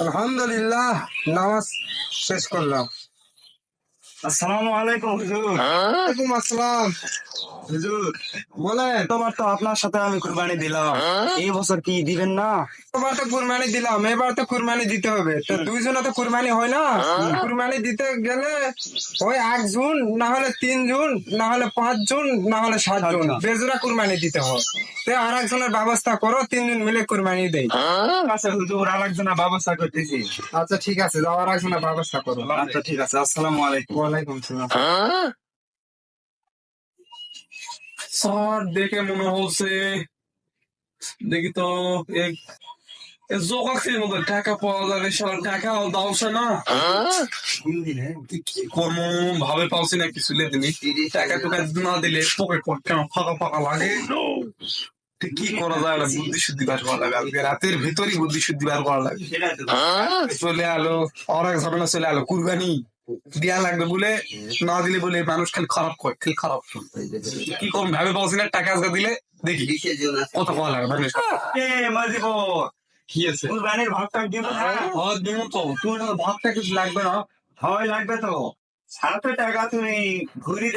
আলহামদুলিল্লাহ, নামাজ শেষ করলাম। আসসালামু আলাইকুম হুজুর। ওয়ালাইকুম আসসালাম। হুজুর, বলেন, তোমার তো আপনার সাথে আমি কুরবানি দিলাম, এই বছর কি দিবেন না? এবার তো কুরবানি দিলাম, এবার তো কুরবানি দিতে হবে। তো দুইজনে তো কুরবানি হয় না। কুরবানি দিতে গেলে ওই 1 জুন, না হলে 3 জুন, না হলে 5 জুন, না হলে 7 জুন বেজোড়া কুরবানি দিতে হয়। তো আর একজনের ব্যবস্থা করো, 3 জন মিলে কুরবানি দেই। আচ্ছা হুজুর, আরেকজনের ব্যবস্থা করতেছি। আচ্ছা ঠিক আছে, যাও আর একজনের ব্যবস্থা করো। আচ্ছা ঠিক আছে, আসসালামু আলাইকুম। ওয়ালাইকুম সালাম। স্যার দেখে মনে হচ্ছে, দেখি তো জোগাখির মতো টাকা পাওয়া যাবে, সারা টাকা দাওছে না। কি করবো ভাবে পাচ্ছি না কিছু লেদিনি, টাকা টুকা না দিলে পকেট কেন ফাঁকা ফাঁকা লাগে। কি করা যায়, একটা বুদ্ধি শুদ্ধি বার করা লাগে, আজকে রাতের ভেতরই বুদ্ধি শুদ্ধি বার করা লাগে। চলে আলো আর এক ঝামেলা, চলে আলো কুরবানি দেয়া লাগবে বলে, না দিলে বলে মানুষ খালি খারাপ করে, খালি খারাপ। কি করবো ভাবে পাচ্ছি না, টাকা আজকে দিলে দেখি কত পাওয়া লাগে। মাজিব, কি আছে কুরবানির ভাগটা দিব না? দিন তো তোর ভাবটা কিছু লাগবে না। হয় লাগবে তো, সাথে টাকা তুমি ঘুরি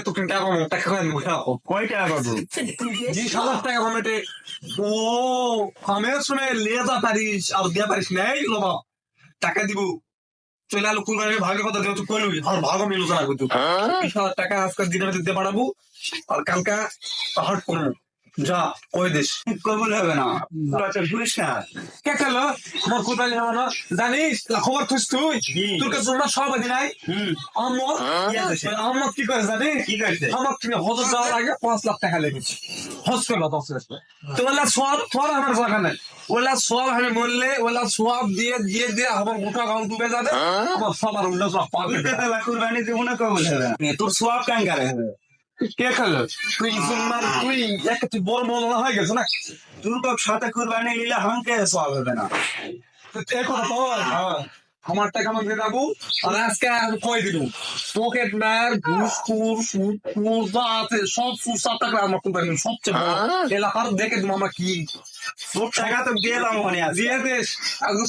তোকে টাকা টাকা রাখো, কয় টাকা পাবো? 20,000 টাকা কমেটে। ও আমি শুনে লেদা পারিস আর দিয়া পারিস নাই লোবা, টাকা দিব। চলে আলো কুরবানির ভাগের কথা যেহেতু কইলবি, আর ভাগ আমি লোচনা করছি। 20,000 টাকা আজকে দিনের দিতে পাঠাবো, আর কালকা হাট করবো। যা ওই দেশ কবুল হবে না, তোরা তো ঘুরিস না। কে খেলো আমার কোথায় যাবো না জানিস, খবর খুঁজ তুই তোর কাছে সব আছে নাই। আমার কি করে জানিস, কি করছে? আমার কিনে হজর যাওয়ার আগে 5 লাখ টাকা লেগেছে, হজ করলো 10 লাখ। তো ওলা সব সব আমার জায়গা নেই, ওলা সব আমি বললে ওলা সব দিয়ে দিয়ে দিয়ে আমার গোটা গাঁও ডুবে যাবে, আমার সব আর উল্লেখ সব পাবে। কুরবানি দিব না, কবুল হবে না, তোর সব কাঙ্গারে হবে। কে খেলো তুই, তুই তুই বড় মৌলানা হয়ে গেছে না। দুর্গক সাথে কুরবানি নিলে হামকে সব হবে না। আমার টাকা আমাকে দেবো, আর আজকে কয়ে দিল পকেট ম্যার ঘুষ খুর সুদ খুর যা আছে সব সুসার টাকা আমার কোম্পানি সবচেয়ে বড় এলাকার দেখে দেবো আমরা কি তোর টাকা তো গেলাম মনে আছে। দিয়ে দেশ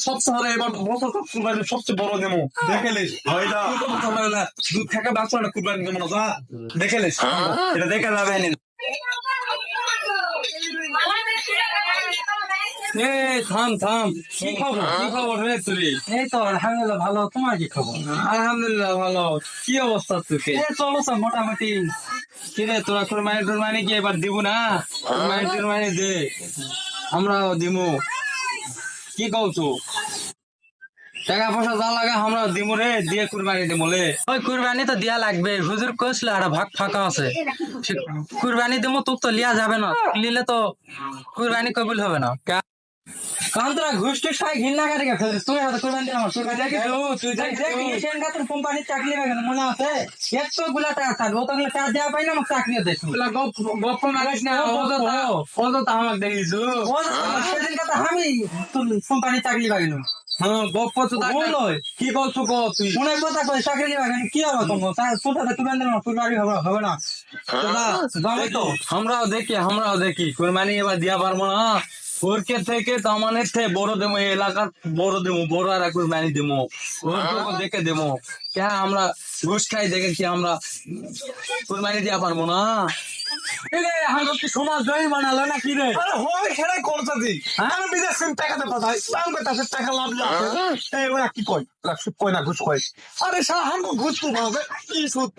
সব শহরে এবার বছর কুরবানি সবচেয়ে বড় দেবো, দেখেলিস হয়তো দুধ থেকে বাঁচলো না কুরবানি দেবো না, যা দেখেলিস এটা দেখা যাবে না। থাম থাম, কি খবর? কি খবর রে তুই? এই তো আলহামদুলিল্লাহ ভালো, তোমার কি খবর? আলহামদুলিল্লাহ ভালো। কি অবস্থা তোকে? চলো তো মোটামুটি। কি রে তোরা কুরবানি টুরবানি কি এবার দিব না? কুরবানি টুরবানি দে, আমরাও দিমু। কি কৌছো? টাকা পয়সা যা লাগে আমরা দিমু রে, দিয়ে কুরবানি দিমু লে। ওই কুরবানি তো দিয়া লাগবে, হুজুর কইছিল আর ভাগ ফাঁকা আছে। কুরবানি দিমু, তোর তো লিয়া যাবে না, লিলে তো কুরবানি কবুল হবে না। কারণ তোরা ঘুষ টুস খাই ঘিন্না কাটে গেছে, তুই হয়তো কুরবানি দিলাম, তুই কোম্পানির চাকরি পাবে মনে আছে? একশো গুলা টাকা থাকবে, ও তো টাকা দেওয়া পাই না, আমার চাকরিও দেশ গপ্প মারিস না, অযথা আমাকে দেখিস সেদিন কথা আমি তোর কোম্পানির চাকরি পাই না। হ্যাঁ গপ্প তো কি বলছো গো তুই? মনে কথা কই চাকরি পাবেন কি হবে তোমার? ছোটাতে কুরবানি দিলাম, কুরবানি হবে না। আমরাও দেখি কুরবানি এবার দিয়া পারবো না। ওরকে থেকে দামানের থেকে বড় দেবো, এই এলাকার বড় দেবো, বড় আর কুরবানি দেবো, ওর দেখে দেবো। কে আমরা ঘুষ খাই দেখে কি আমরা কুরবানি দিয়া পারবো না? আমরা কি সমাজ জয়ী বানালো না কি রে? হয় খেলাই করতে দি আমি বিদেশ টাকাতে পাঠাই টাকা লাভ এই ওরা কি কয় সুদ কয় না ঘুষ কয়। আরে সারা হাম ঘুষ তো পাবে কি সুদ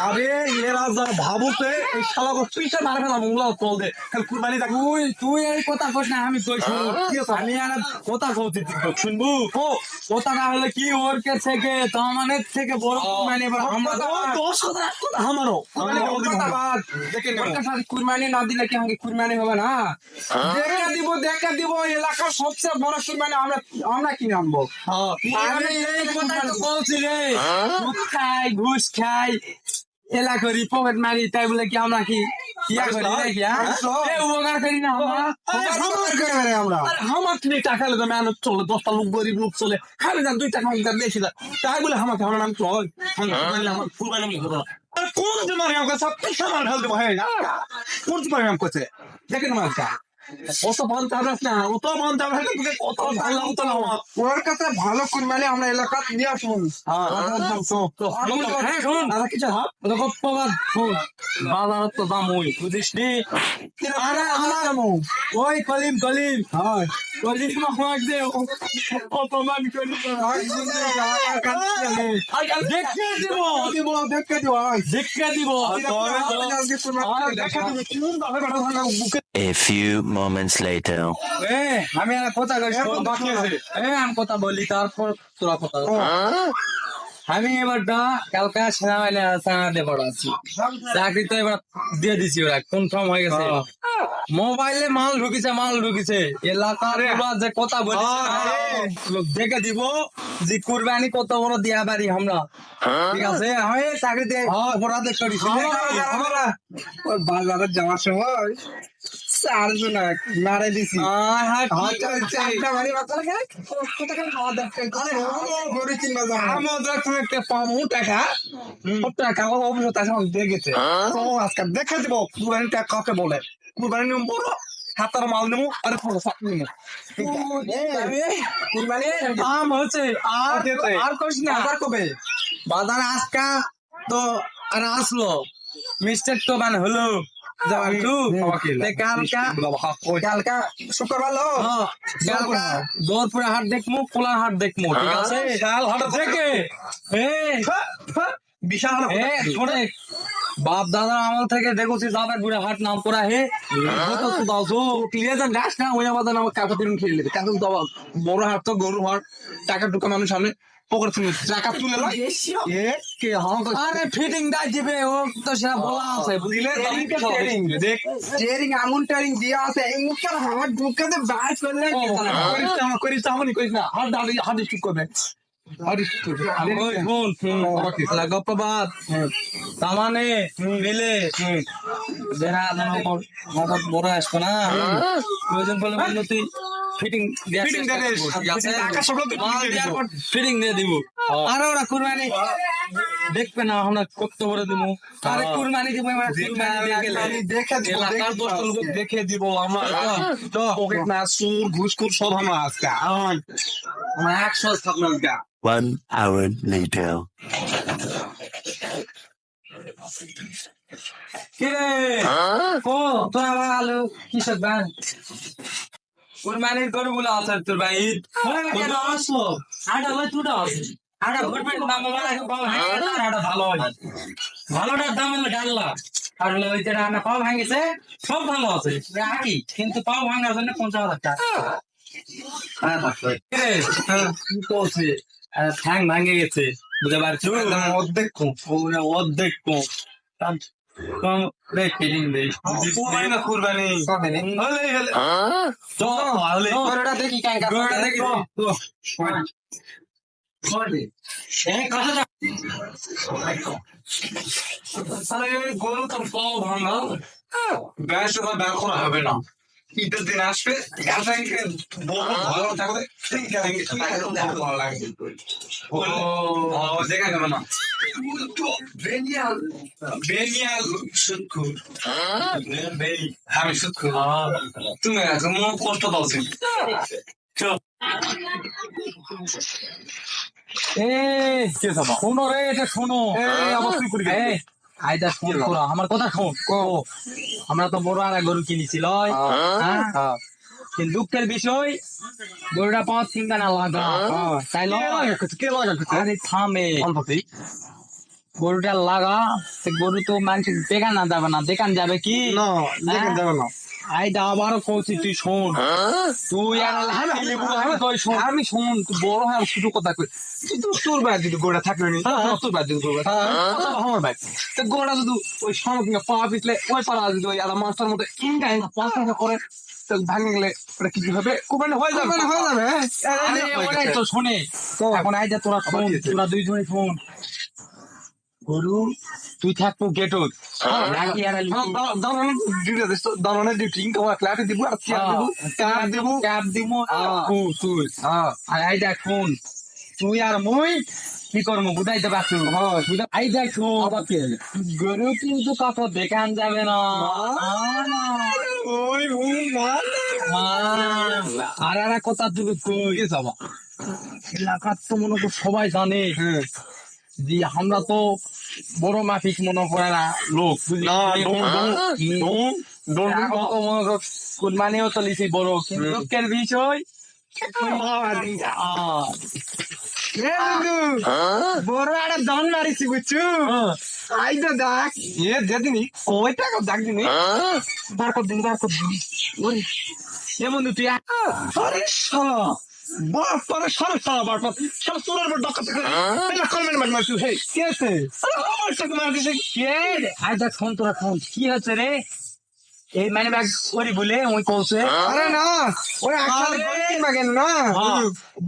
আরে এরা যা ভাবুতে এই শালা পিছে মারে ফেলাম ওগুলো চল দে কুরবানি দেখ। তুই এই কথা কস না, আমি কই আমি আর কথা কইতে শুনবো। কথা না হলে কি ওর থেকে দামানের থেকে বড় কুরবানি এবার আমারও কুরবানি না দিলে কি আমাকে কুরবানি হবে না? দেখা দিব এলাকার সবচেয়ে বড় কুরবানি আমরা কিনে আনবো। আমি এই কথা তো বলছি রে, সুদ খাই ঘুষ খাই এলা করি পকেট মারি, তাই বলে কি আমরা কি ইয়া করি নাকি? এ উপকার করি না আমরা? আমরা আরে আমার তুমি টাকা লেগে মেহনত চলে, 10টা লোক গরিব লোক চলে, খাবে যান 2 টাকা আমাকে বেশি দেয়, তাই বলে আমাকে আমার নাম চল আমার কুরবানি আমি করবো। আরে কোন তোমার নাম কাছে সামান ঢালতে ভাই না, কোন তোমার নাম কাছে দেখেন আমার কা অত বন্ধ চালাস না, অত বন্ধ চালাস না, তোকে কত ভালো লাগতো না আমার। ওর কাছে ভালো কুরবানি আমরা এলাকা দিয়ে আসুন। হ্যাঁ শুনুন দাদা কিছু হাত প্রবাদ শোন, বাজার তো দাম ওই বুঝিস নি। আরে আমার ওই কলিম কলিম কলিম মামাক দে অপমান করি দেখে দিব দেখে দিও দেখে দিব A few moments later. আমি আর কথা কই বাকি আছে, আমি কথা বলি তারপর তোরা কথা বল। আমি এবারটা কালকা সেনাবাহিনী সানাতে পড়াচ্ছি, চাকরি তো এবার দিয়ে দিছি, ওরা কনফার্ম হয়ে গেছে। মোবাইলে মাল ঢুকিছে এলাকার যে কথা বলি দেখে দিব যে কুরবানি কত বড় দিয়া পারি আমরা, ঠিক আছে? আমি চাকরিতে অপরাধ করেছি আমরা ওই বাজারে যাওয়ার সময় 4 জন মারে দিছি। দেখে দিব কুরবানি টাকা কাকে বলে, কুরবানি নিয়ম বড় হাতার মাল নেবো আরে ফটো চাকরি নেবো। আম হচ্ছে আর কইস না, কবে বাজার আজকা তো আর আসলো মিস্টেক তো মানে হলো কালকা শুক্রবার লো দৌড়পুরে হাট দেখমু, কোলার হাট দেখমু, ঠিক আছে? দেখে বিশাল শোনে বাপ দাদার আমল থেকে দেখছি জাবেরপুরে হাট নাম করা হে গাছ না ওই আমাদের আমার কাকা তুলুন খেয়ে নেবে, কাকা তো বড় হাট তো গরু হাট, টাকা টুকা মানুষ সামনে পকেট তুলে টাকা তুলে আরে ফিটিং দাই দিবে, ও তো সেটা বলা আছে বুঝলে। টেরিং আঙুল টেরিং দিয়া আছে এই মুখের হাত ঢুকাতে বাইর করলে করিস না হাট হাট স্টুক করবে গপ্পবাদ তামানে মিলে বড় আসবো না, প্রয়োজন পড়লে বললো তুই ফিটিং ফিটিং দিয়ে দিব। আর ওরা কুরবানি দেখবে না আমরা কত বড় দিব, আরে কুরবানি দিব দেখে দিব আমরা পকেট না সুর ঘুষখোর সব আমরা আজকে আমার 100 থাকলো। 1 hour later. কিরে ও তোর আমার আলু কিসব ব্যান কুরবানির গরুগুলো আছে তোর ভাই আসলো আটা ভাই দুটো আছে, আটা ভরবেন দাম আটা ভালো হয়, ভালোটার দাম হলো ডাল্লা আর হলো ওই যেটা আমরা পাও ভাঙেছে সব ভালো আছে একই, কিন্তু পাও ভাঙার জন্য 50,000 টাকা কি করছে, ঠ্যাং ভাঙে গেছে বুঝতে পারছো, অর্ধেক কম কম ফিটিং দেই কুরবানি দেখি গরু তো পাও ভাঙা ব্যাস ব্যান করা হবে না, ঈদের দিন আসবে গাছাইকে বহু ভালো থাকবে ভালো লাগে দেখা যাবে না বেনিয়াল সুৎখুর আমি সুৎখুর তুমি মন কষ্ট দাওছি শোনো রে, এটা শোনো আইদা ফোন করো আমার কথা শোন, আমরা তো বড় আর গরু কিনেছিল, কিন্তু দুঃখের বিষয় গরুটা পাওয়ার চিন্তা না লাগা, তাই আরে থামে গরুটা লাগা, গরু তো মানুষ দেখান না যাবে না, দেখান যাবে কি আইডা আবারও কইছি তুই শোন, তুই আর আমি শুন তুই বড় হয় শুধু কথা কই তুই তো তোর বাদ যদি গোড়া থাকবে নি তোর বাদ যদি গোড়া আমার ভাই তো গোড়া যদি ওই সঙ্গে পা পিছলে ওই পাড়া যদি ওই আলা মাস্টার মতো ইনকা পাঁচটা করে তো ভাঙে গেলে ওটা কি হবে কোরবানি হয়ে যাবে আরে ওটাই তো শোনে। এখন আইডা তোরা শোন, তোরা দুইজনে শোন। গরু তুই থাকবো গেটত, নাকি আর দাঁড়ানোর ডিউটি তোমার ক্লাসে দিব আর ক্যাপ দিব তুই আর আইডা শোন, তুই আর মই কি করবো বুঝাইতে পারছো? আইডা শোন, গরু কিন্তু কত দেখান যাবে না। আর একটা কথা তুমি কই যাবা, এলাকার তো মনে কর সবাই জানে যে আমরা তো বড় মাফিক মনে করে না লোক কুরবানিও চলিছি বড়, কিন্তু লোকের বিষয় বড় একটা দান মারিছি বুঝছো আই তো ডাক যেদিনই ওই টাকা ডাক দিনি বার কর দিন এ বন্ধু তুই আরে শালা বাপ পারে সারা শালা বাপ শালা তোর উপর ডাকাত পেলা কলমেন মার মারছু হে কি আছে আরে আমার সাথে মার দিছে কে আজ দেখ ফোন তোরা ফোন কি হচ্ছে রে? এই মানে ব্যাগ করি বলে ওই কলছে আরে না ওই আকাল বলি মাগেন না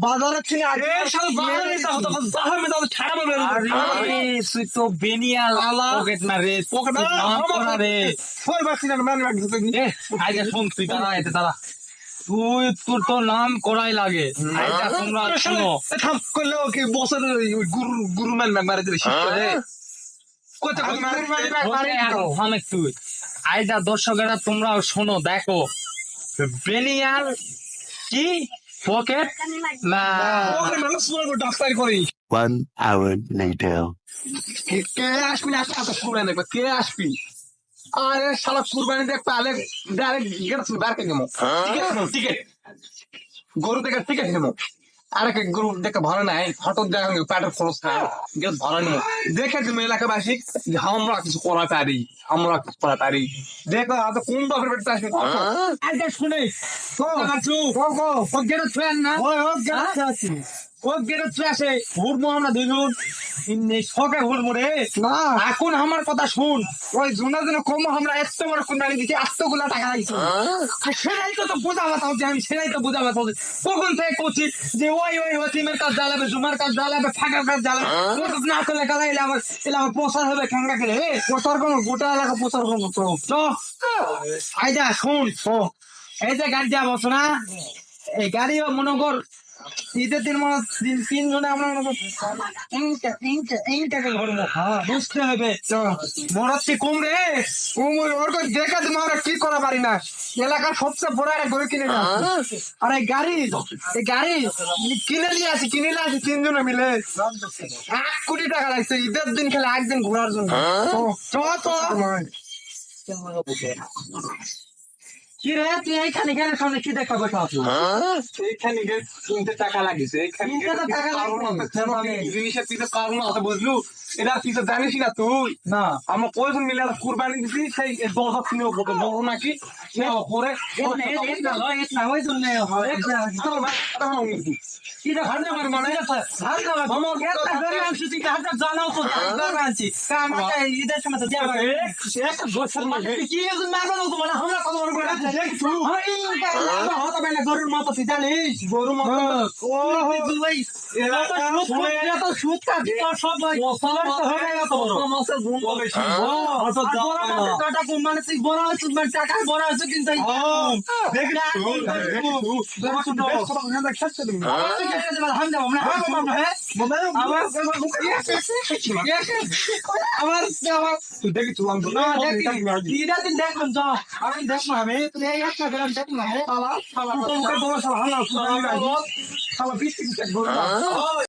বাজারে ছিল আগে শালা বাহারে তো হতো বাহারে তো ছাড়া বলবে। আরে তুই তো বেনিয়াল পকেট না রে, পকেট না রে। ফোর বাসিনা মান মার দিছে আইজা শুন, তুই দাঁড়া এতে দাঁড়া, তুই তোর তো নাম করাই লাগে। আইজা তোমরা শোনো, থাম করলো কি বসে গুরু গুরু মান মার দিবে শীত করে কত কত মারি অনেক তুই আইজা দর্শকেরা তোমরাও শোনো, দেখো বেনিয়াল কি পকেট না। ওরে মানুষ বলবো ডাক্তার করি 1 hour later. কে আসবি না আজকে কুরবানি দেখবে কে আসবি আরে শালা কুরবানি দেখ পালে ডাইরেক্ট গেট বার করে দেবো টিকেট গরু দেখে টিকেট নেবো আরে কে গরু দেখে ভালো নাই ফটো দেখা প্যাটের খরচ খায় গেট ভালো নেবো দেখে তুমি এলাকাবাসী যে আমরা কিছু করা পারি দেখো আজ কোন বাপের বেটা আসবে আইজা শুনে গেট ফ্রেন্ড না ও গেট আসে ঘুরবো আমরা দুজন শখে ঘুরবো রে। না এখন আমার কথা শুন, ওই জুনা জুনা কম আমরা এত বড় কুরবানি দিচ্ছি এতগুলা টাকা লাগছে সেটাই তো বোঝাবা হচ্ছে, আমি সেটাই তো বোঝাবা হচ্ছে। কখন থেকে করছি যে ওই ওসিমের কাজ জ্বালাবে, জুমার কাজ জ্বালাবে, ফাঁকার কাজ জ্বালাবে, না করলে কাজ এলে আমার প্রসার হবে খাঙ্গা করে প্রচার করবো গোটা এলাকা প্রচার করবো তো আইজা শুন, এই যে গাড়ি যা বসো না, এই গাড়ি মনে কর ঈদের দিন মনে তিনজনে আমরা মনে কর ধরবো, বুঝতে হবে মরাচ্ছি কম রে ওর দেখা তুমি আমরা কি করা পারি না এলাকার সবচেয়ে বড় একটা গরু কিনে না আর এই গাড়ি কিনে নিয়ে আসি তিনজনে মিলে 1 কোটি টাকা লাগছে ঈদের দিন খেলে একদিন ঘোরার জন্য তো কি রে তুই এইখানে গেলে সামনে কি দেখা বসে আছো? এইখানে কিনতে টাকা লাগিছে এইখানে জিনিসের পিছনে কারণ আছে বুঝলু এটা পিছনে জানিস না তুই না আমার কয়জন মিলে কুরবানি দিছি সেই 10 কিলো বড় নাকি পরে ঈদের সময় তো গরুর মতো তুই জানিস গরু মানে তুই বড় হচ্ছিস মানে টাকা বড় হচ্ছে কিন্তু দেখলাম তো আমি দেখলাম আমি তুমি দেখলাম